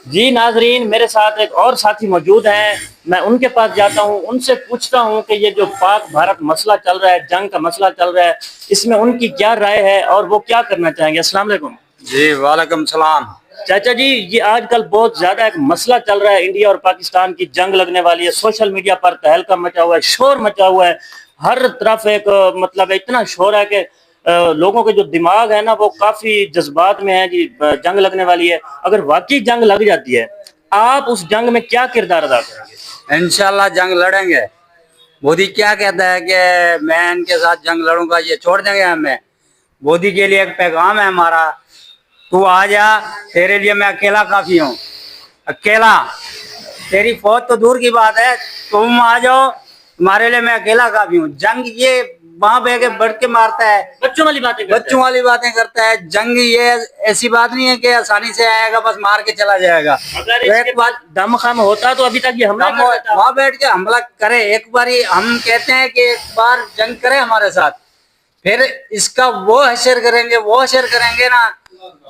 जी नाजरीन, मेरे साथ एक और साथी मौजूद हैं। मैं उनके पास जाता हूं, उनसे पूछता हूं कि ये जो पाक भारत मसला चल रहा है, जंग का मसला चल रहा है, इसमें उनकी क्या राय है और वो क्या करना चाहेंगे। अस्सलाम वालेकुम। जी वालेकुम सलाम। चाचा जी, ये आजकल बहुत ज्यादा एक मसला चल रहा है, इंडिया और पाकिस्तान की जंग लगने वाली है। सोशल मीडिया पर तहलका मचा हुआ है, शोर मचा हुआ है, हर तरफ एक मतलब इतना शोर है कि लोगों के जो दिमाग है ना वो काफी जज्बात में है जी। जंग लगने वाली है, अगर वाकई जंग लग जाती है, आप उस जंग में क्या किरदार अदा करेंगे। इंशाल्लाह जंग लड़ेंगे। मोदी क्या कहता है कि मैं इनके साथ जंग लड़ूंगा, ये छोड़ देंगे हमें। मोदी के लिए एक पैगाम है हमारा, तू आ जा, तेरे लिए मैं अकेला काफी हूँ। अकेला, तेरी फौज तो दूर की बात है, तुम आ जाओ, तुम्हारे लिए मैं अकेला काफी हूँ। जंग ये वहां बह के बढ़ के मारता है, बच्चों वाली बातें करते बच्चों वाली बातें करता है। जंग ये ऐसी बात नहीं है कि आसानी से आएगा बस मार के चला जाएगा। हैं। अगर तो इसके एक पास बार दम खम होता तो अभी तक ये हमला हम कर देता। वहां बैठ के हमला करे, एक बारी हम कहते हैं कि एक बार जंग करे हमारे साथ, फिर इसका वो हशर करेंगे, वो हशर करेंगे ना,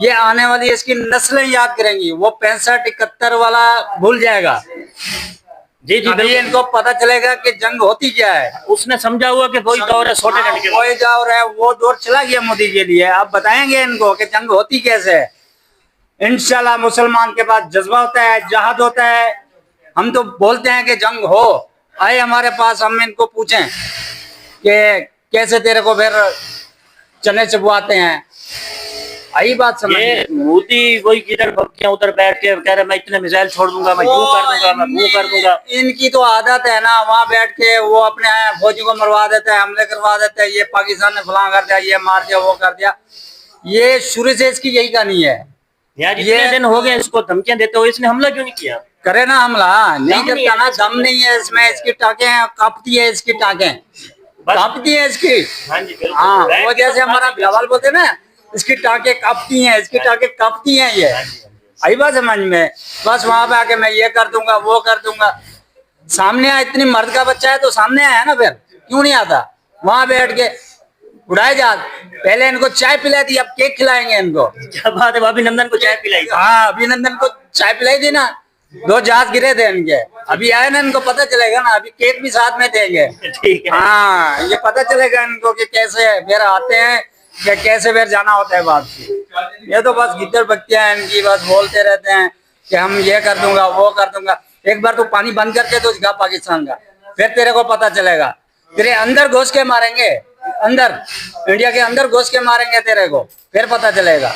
ये आने वाली इसकी नस्लें याद करेंगी। वो 65-71 वाला भूल जाएगा। जी जी अभी बिल्कुल। इनको पता चलेगा कि जंग होती क्या है। उसने समझा हुआ कि वही दौर है छोटे हाँ, घंटे के बाद। वही दौर है, वो दौर चला गया मोदी के लिए। अब बताएंगे इनको कि जंग होती कैसे है। इंशाल्लाह मुसलमान के पास जज्बा होता है, जहाद होता है। हम तो बोलते हैं कि जंग हो, आए हमारे पास, हम इनको पूछें कि कैसे तेरे को फिर चने चबवाते हैं। आई बात समझ ये में। मोदी वही किधर भक्तियां उधर बैठ के कह रहे मैं इतने मिसाइल छोड़ दूंगा, मैं यूं कर दूंगा, मैं वो कर दूंगा। इनकी तो आदत है ना, वहां बैठ के वो अपने फौजी को मरवा देता है, हमले करवा देता है। ये पाकिस्तान ने फलां कर दिया, ये मार दिया, वो कर दिया। ये शुरू से इसकी यही कहानी है। यार ये इतने दिन हो गए इसको धमकियां देते हुए, इसने हमला क्यों नहीं किया। करे ना हमला, नहीं दम नहीं करता है ना, इसमें। दम नहीं है इसमें। इसकी टांगें कांपती है, इसकी टांगें बस। कांपती है इसकी। हाँ जी बिल्कुल। हाँ, बैठ वो के बस जैसे हमारा बातें बिलावल बोलते हैं ना, इसकी टांगें कांपती हैं, इसकी टांगें कांपती हैं ये। हाँ जी। आई बात समझ में। बस वहां पे आके मैं ये कर दूंगा, वो कर दूंगा। सामने आया, इतनी मर्द का बच्चा है तो सामने आया ना, फिर क्यों नहीं आता। वहां बैठ के उड़ाए जा। पहले इनको चाय पिलाई थी, अब केक खिलाएंगे इनको। क्या बात है, अभिनंदन को चाय पिलाई। हाँ, अभिनंदन को चाय पिलाई थी ना, 2 जहाज गिरे थे इनके। अभी आए ना, इनको पता चलेगा ना, अभी केक भी साथ में देंगे। ठीक है। हाँ, ये पता चलेगा इनको कि कैसे फिर आते हैं, कि कैसे फिर जाना होता है वापसी। ये तो बस गिद्दड़ बकतियां हैं इनकी, बस बोलते रहते हैं कि हम ये कर दूंगा, वो कर दूंगा। एक बार तो पानी बंद करके तो दिखा पाकिस्तान का, फिर तेरे को पता चलेगा। तेरे अंदर घुस के मारेंगे, अंदर इंडिया के अंदर घुस के मारेंगे तेरे को, फिर पता चलेगा।